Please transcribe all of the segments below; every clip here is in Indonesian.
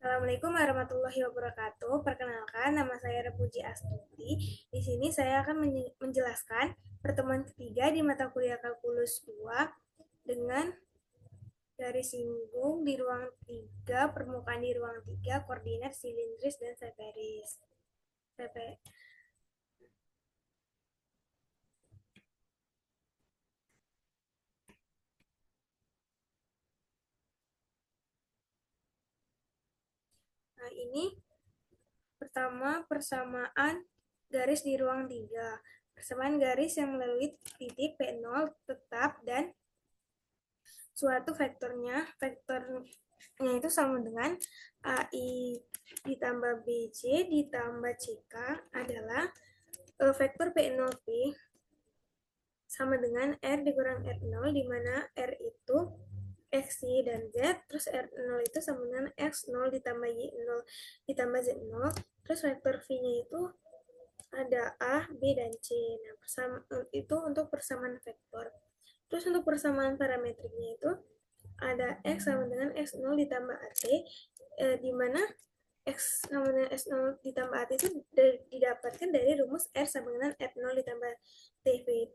Assalamualaikum warahmatullahi wabarakatuh. Perkenalkan, nama saya Repuji Astuti. Di sini saya akan menjelaskan pertemuan ketiga di mata kuliah Kalkulus 2 dengan garis singgung di ruang 3, permukaan di ruang 3, koordinat silindris dan sferis. Nah, ini pertama persamaan garis di ruang 3. Persamaan garis yang melalui titik P0 tetap dan suatu vektornya itu sama dengan AI ditambah BC ditambah CK adalah vektor P0P sama dengan R dikurang R0, di mana R itu X, Y, dan Z, terus R0 itu sama dengan X0 ditambah Y0 ditambah Z0, terus vektor V-nya itu ada A, B, dan C. Nah, itu untuk persamaan vektor. Terus untuk persamaan parametriknya itu ada X sama dengan X0 ditambah AT, di mana X sama dengan S0 ditambah AT itu didapatkan dari rumus R sama dengan R0 ditambah TV.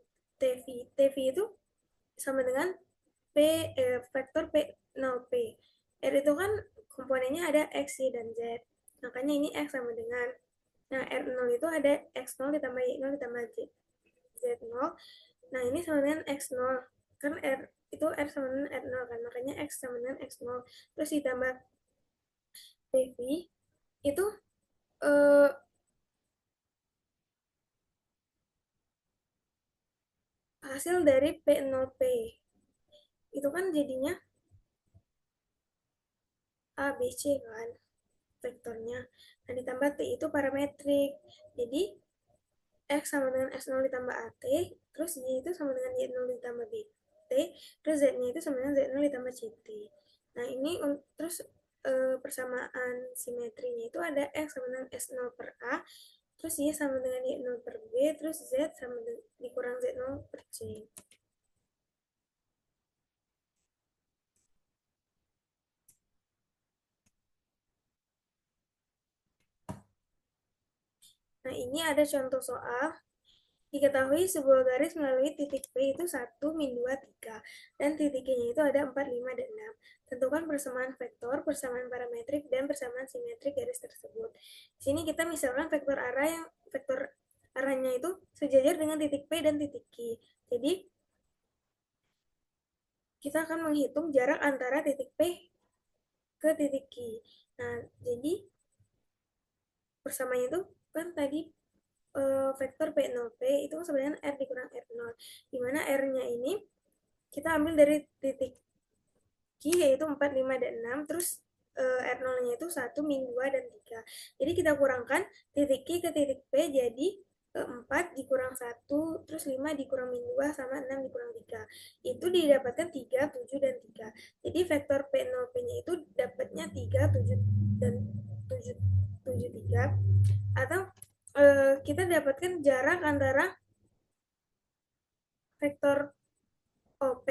TV itu sama dengan vektor P0P. R itu kan komponennya ada X, Y, dan Z. Makanya ini X sama dengan, nah R0 itu ada X0 ditambah Y0 ditambah Z0. Nah ini sama dengan X0. Kan R itu R sama dengan R0 kan. Makanya X sama dengan X0. Terus ditambah PV itu eh, hasil dari P0P. Itu kan jadinya A, B, C kan vektornya. Nah, ditambah T itu parametrik. Jadi, X sama dengan S0 ditambah AT, terus Y itu sama dengan Y0 ditambah BT, terus Z-nya itu sama dengan Z0 ditambah CT. Nah, ini terus persamaan simetrinya itu ada X sama dengan S0 per A, terus Y sama dengan Y0 per B, terus Z sama dengan dikurang Z0 per C. Nah, ini ada contoh soal. Diketahui sebuah garis melalui titik P itu 1, min 2, 3, dan titiknya itu ada 4, 5, dan 6. Tentukan persamaan vektor, persamaan parametrik, dan persamaan simetrik garis tersebut. Di sini kita misalkan vektor arahnya itu sejajar dengan titik P dan titik Q. Jadi, kita akan menghitung jarak antara titik P ke titik Q. Nah, jadi persamaannya itu kan tadi vektor P0P itu sebenarnya R dikurang R0, di mana R-nya ini kita ambil dari titik Q yaitu 4, 5, dan 6, terus R0-nya itu 1, min 2, dan 3. Jadi kita kurangkan titik Q ke titik P jadi 4 dikurang 1, terus 5 dikurang min 2, sama 6 dikurang 3. Itu didapatkan 3, 7, dan 3. Jadi vektor P0P-nya itu dapatnya 3, 7, dan 7, 7, 3. Atau kita dapatkan jarak antara vektor OP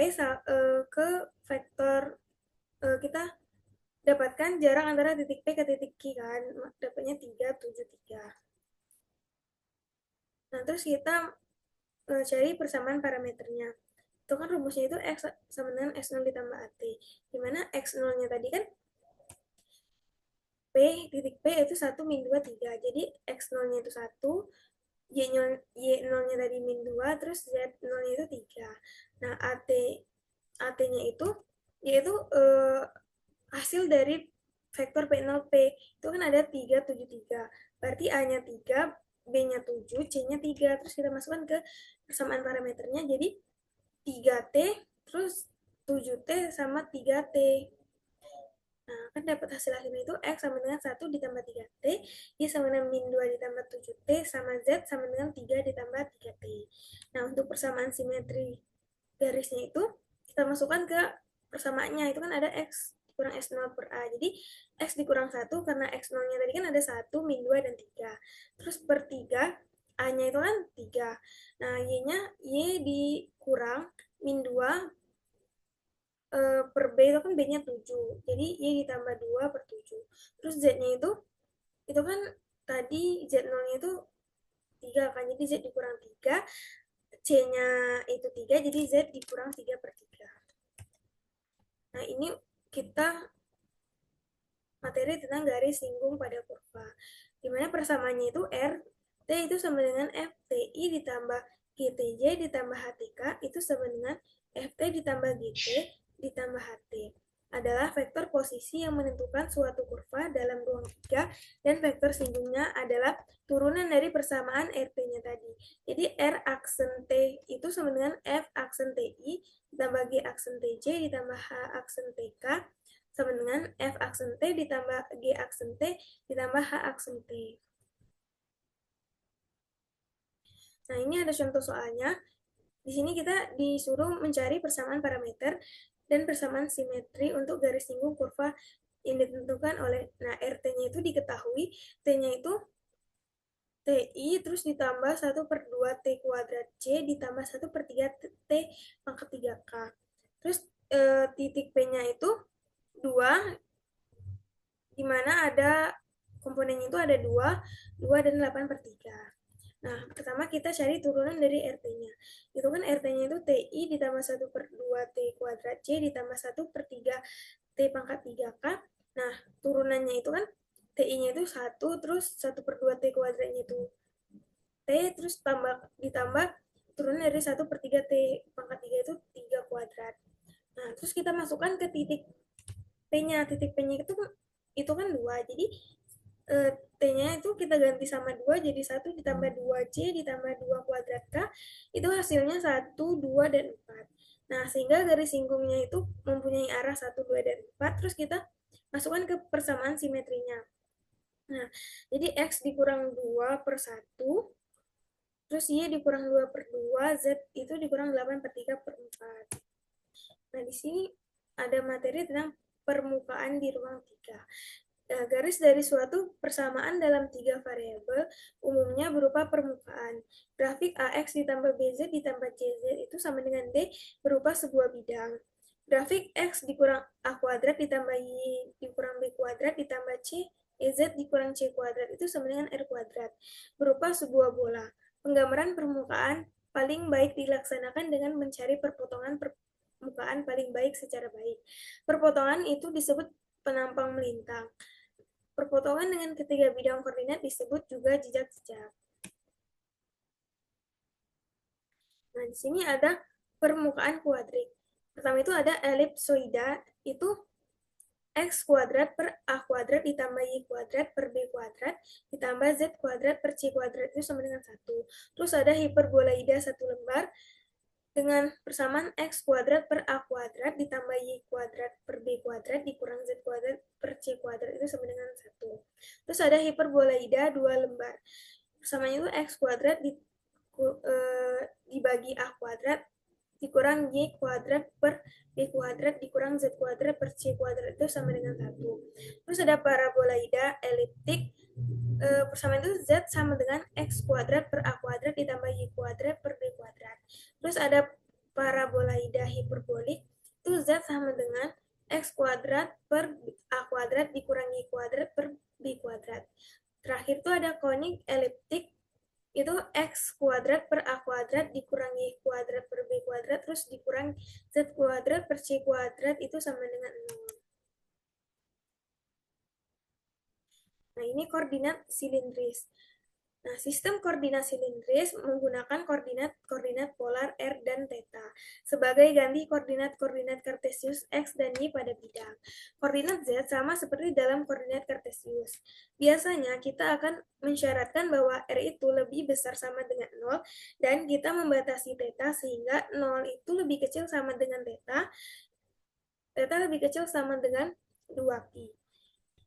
ke vektor kita dapatkan jarak antara titik P ke titik Q kan, dapatnya 3, 7, 3. Nah, terus kita cari persamaan parameternya. Itu kan rumusnya itu X sama dengan X0 ditambah AT. Dimana X0-nya tadi kan P, titik P itu 1, min 2, 3. Jadi X0-nya itu 1, Y0-nya tadi min 2, terus Z0-nya itu 3. Nah, AT-nya itu yaitu hasil dari vektor P0P. Itu kan ada 3, 7, 3. Berarti A-nya 3, B-nya 7, C-nya 3. Terus kita masukkan ke persamaan parameternya jadi 3T, terus 7T sama 3T. Nah, kan dapat hasilnya itu X sama dengan 1 ditambah 3T, Y sama dengan min 2 ditambah 7T, sama Z sama dengan 3 ditambah 3T. Nah, untuk persamaan simetri garisnya itu, kita masukkan ke persamaannya. Itu kan ada X kurang S0 per A. Jadi, X dikurang 1, karena X0-nya tadi kan ada 1, min 2, dan 3. Terus per 3, A-nya itu kan 3. Nah, Y-nya, Y dikurang min 2 per B itu kan B-nya 7. Jadi Y ditambah 2 per 7. Terus Z-nya itu kan tadi Z0-nya itu 3 kan. Jadi Z dikurang 3. C-nya itu 3, jadi Z dikurang 3 per 3. Nah, ini kita materi tentang garis singgung pada kurva. Dimana persamaannya itu R, T itu sama dengan FTI ditambah GTJ ditambah HTK itu sama dengan FT ditambah GT ditambah HT adalah vektor posisi yang menentukan suatu kurva dalam ruang 3 dan vektor singgungnya adalah turunan dari persamaan RT-nya tadi. Jadi R aksen T itu sama dengan F aksen TI ditambah G aksen TJ ditambah H aksen TK sama dengan F aksen T ditambah G aksen T ditambah H aksen T. Nah, ini ada contoh soalnya. Di sini kita disuruh mencari persamaan parameter dan persamaan simetri untuk garis singgung kurva yang ditentukan oleh, nah RT-nya itu diketahui, T-nya itu TI terus ditambah 1 per 2 T kuadrat C ditambah 1 per 3 T pangkat 3K. Terus titik P-nya itu 2, di mana ada komponennya itu ada 2, 2 dan 8 per 3. Nah, pertama kita cari turunan dari RT-nya. Itu kan RT-nya itu TI ditambah 1 per 2 T kuadrat C ditambah 1 per 3 T pangkat 3K. Nah, turunannya itu kan TI-nya itu 1, terus 1 per 2 T kuadratnya itu T, terus ditambah turunan dari 1 per 3 T pangkat 3 itu 3 kuadrat. Nah, terus kita masukkan ke titik P-nya. Titik P-nya itu kan 2. Jadi T-nya itu kita ganti sama 2 jadi 1 ditambah 2C ditambah 2 kuadrat K itu hasilnya 1, 2, dan 4. Nah, sehingga garis singgungnya itu mempunyai arah 1, 2, dan 4. Terus kita masukkan ke persamaan simetrinya. Nah, jadi X dikurang 2 per 1, terus Y dikurang 2 per 2, Z itu dikurang 8 per 3 per 4. Nah, di sini ada materi tentang permukaan di ruang 3. Garis dari suatu persamaan dalam 3 variabel umumnya berupa permukaan. Grafik AX ditambah BZ ditambah CZ itu sama dengan D berupa sebuah bidang. Grafik X dikurang A kuadrat ditambah Y dikurang B kuadrat ditambah C EZ dikurang C kuadrat itu sama dengan R kuadrat berupa sebuah bola. Penggambaran permukaan paling baik dilaksanakan dengan mencari perpotongan permukaan paling baik secara baik. Perpotongan itu disebut penampang melintang. Perpotongan dengan ketiga bidang koordinat disebut juga jejak-jejak. Nah, di sini ada permukaan kuadrik. Pertama itu ada elipsoida, itu X kuadrat per A kuadrat ditambah Y kuadrat per B kuadrat ditambah Z kuadrat per C kuadrat itu sama dengan 1. Terus ada hiperbolaida 1 lembar dengan persamaan X kuadrat per A kuadrat ditambah Y kuadrat per B kuadrat dikurang Z kuadrat per C kuadrat itu sama dengan 1. Terus ada hiperbolaida 2 lembar. Persamaan itu X kuadrat dibagi A kuadrat dikurang Y kuadrat per B kuadrat dikurang Z kuadrat per C kuadrat itu sama dengan 1. Terus ada parabolaida eliptik, persamaan itu Z sama dengan X kuadrat per A kuadrat ditambah Y kuadrat per B kuadrat. Terus ada parabolaida hiperbolik, itu Z sama dengan X kuadrat per A kuadrat dikurang Y kuadrat per B kuadrat. Terakhir itu ada konik eliptik, itu X kuadrat per A kuadrat dikurang Y kuadrat per B kuadrat terus dikurang Z kuadrat per C kuadrat itu sama dengan 0. Nah, ini koordinat silindris. Nah, sistem koordinat silindris menggunakan koordinat polar R dan theta sebagai ganti koordinat-koordinat kartesius X dan Y pada bidang. Koordinat Z sama seperti dalam koordinat kartesius. Biasanya kita akan mensyaratkan bahwa R itu lebih besar sama dengan 0 dan kita membatasi theta sehingga 0 itu lebih kecil sama dengan theta, theta lebih kecil sama dengan 2pi.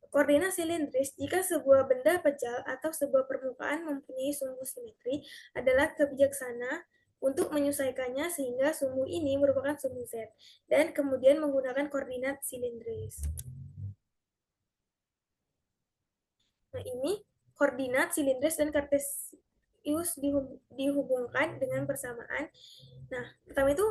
Koordinat silindris, jika sebuah benda pejal atau sebuah permukaan mempunyai sumbu simetri, adalah kebijaksana untuk menyelesaikannya sehingga sumbu ini merupakan sumbu Z, dan kemudian menggunakan koordinat silindris. Nah, ini koordinat silindris dan kartesius dihubungkan dengan persamaan. Nah, pertama itu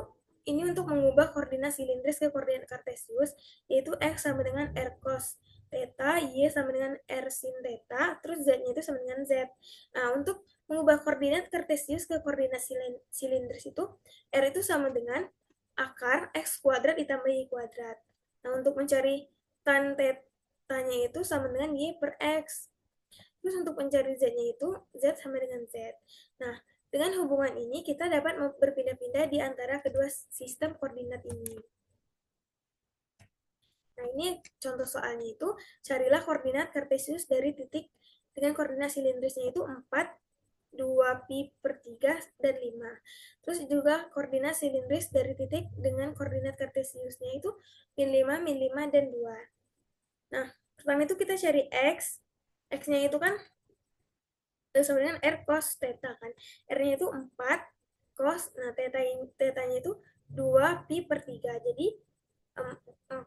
ini untuk mengubah koordinat silindris ke koordinat kartesius, yaitu X sama dengan R cos theta, Y sama dengan R sin theta, terus Z-nya itu sama dengan Z. Nah, untuk mengubah koordinat kartesius ke koordinat silindris itu, R itu sama dengan akar X kuadrat ditambah Y kuadrat. Nah, untuk mencari tan theta-nya itu sama dengan Y per X. Terus untuk mencari Z-nya itu, Z sama dengan Z. Nah, dengan hubungan ini, kita dapat berpindah-pindah di antara kedua sistem koordinat ini. Nah, ini contoh soalnya itu, carilah koordinat kartesius dari titik dengan koordinat silindrisnya itu 4, 2 pi per 3, dan 5. Terus juga koordinat silindris dari titik dengan koordinat kartesiusnya itu min 5, min 5, dan 2. Nah, pertama itu kita cari X. X-nya itu kan sama dengan R cos theta kan. R-nya itu 4 cos, nah theta-nya itu 2 pi per 3. Jadi 4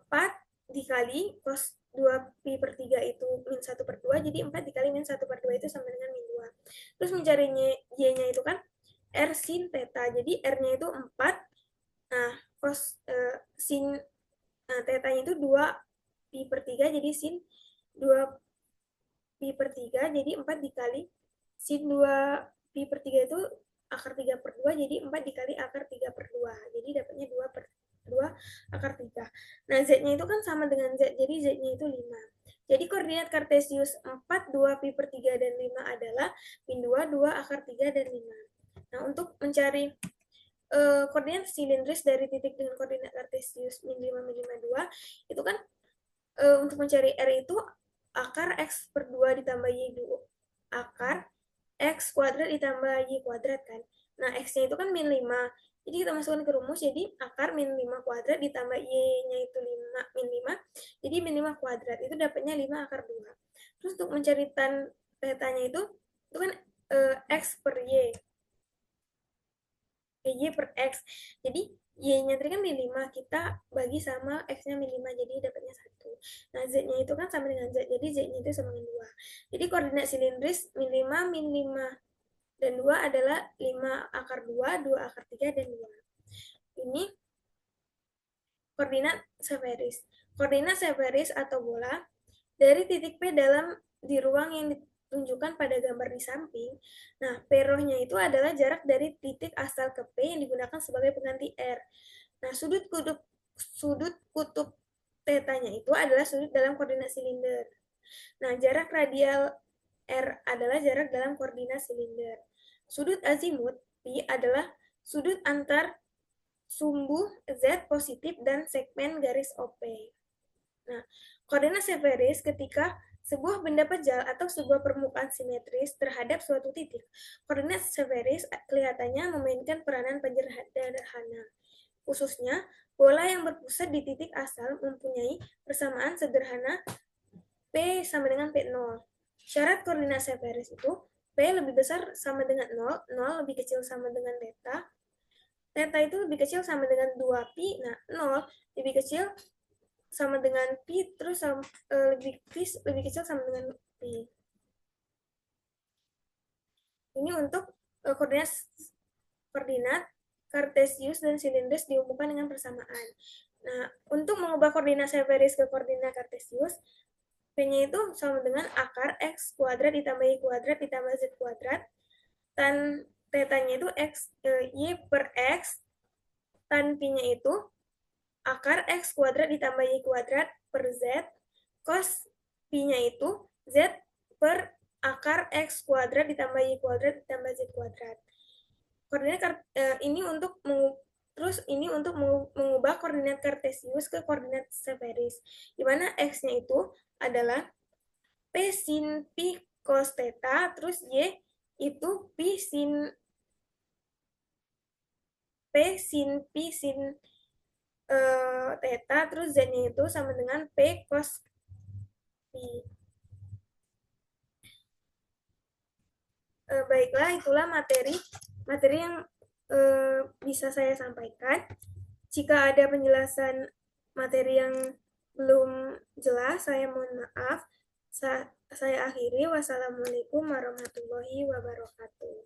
dikali cos 2 pi per 3 itu min 1 per 2, jadi 4 dikali min 1 per 2 itu sama dengan min 2. Terus mencari Y-nya itu kan R sin theta, jadi R-nya itu 4, nah cos sin theta-nya itu 2 pi per 3, jadi sin 2 pi per 3, jadi 4 dikali sin 2 pi per 3 itu akar 3 per 2, jadi 4 dikali akar 3 per 2. Jadi dapatnya 2 per 2 akar 3. Nah, Z-nya itu kan sama dengan Z, jadi Z-nya itu 5. Jadi koordinat kartesius 4, 2 pi per 3, dan 5 adalah min 2, 2 akar 3, dan 5. Nah, untuk mencari koordinat silindris dari titik dengan koordinat kartesius min 5, min 5, 2, itu kan untuk mencari R itu akar X per 2 ditambah Y 2, akar X kuadrat ditambah Y kuadrat kan. Nah, X-nya itu kan min 5. Jadi kita masukkan ke rumus, jadi akar min 5 kuadrat ditambah Y-nya itu 5, min 5. Jadi min 5 kuadrat, itu dapatnya 5 akar 2. Terus untuk mencari tan theta-nya itu kan X per Y. Y per X. Jadi Y-nya tadi kan min 5, kita bagi sama X-nya min 5, jadi dapatnya 1. Nah, Z-nya itu kan sama dengan Z, jadi Z-nya itu sama dengan 2. Jadi koordinat silindris min 5, min 5, dan 2 adalah 5 akar 2, 2 akar 3, dan 2. Ini koordinat Severis. Koordinat Severis atau bola dari titik P di ruang yang ditunjukkan pada gambar di samping. Nah, P-nya itu adalah jarak dari titik asal ke P yang digunakan sebagai pengganti R. Nah, sudut kutub theta-nya itu adalah sudut dalam koordinat silinder. Nah, jarak radial R adalah jarak dalam koordinat silinder. Sudut azimut Pi adalah sudut antar sumbu Z positif dan segmen garis OP. Nah, koordinat Severis ketika sebuah benda pejal atau sebuah permukaan simetris terhadap suatu titik. Koordinat Severis kelihatannya memainkan peranan sederhana. Khususnya, bola yang berpusat di titik asal mempunyai persamaan sederhana P sama dengan P0. Syarat koordinat Severis itu P lebih besar sama dengan 0, 0 lebih kecil sama dengan theta, theta itu lebih kecil sama dengan 2pi, nah 0 lebih kecil sama dengan pi, terus lebih kecil sama dengan pi. Ini untuk koordinat kartesius dan silindris dihubungkan dengan persamaan. Nah, untuk mengubah koordinat Severis ke koordinat kartesius, P-nya itu sama dengan akar X kuadrat ditambah Y kuadrat ditambah Z kuadrat, tan theta-nya itu Y per X, tan Pi-nya itu akar X kuadrat ditambah Y kuadrat per Z, cos Pi-nya itu Z per akar X kuadrat ditambah Y kuadrat ditambah Z kuadrat. Koordinat ini untuk mengubah koordinat kartesius ke koordinat Severis, di mana X-nya itu adalah P sin Pi cos theta, terus Y itu P sin Pi sin theta, terus Z-nya itu sama dengan P cos Pi. Baiklah, itulah materi yang bisa saya sampaikan. Jika ada penjelasan materi yang belum jelas, saya mohon maaf. Saya akhiri. Wassalamualaikum warahmatullahi wabarakatuh.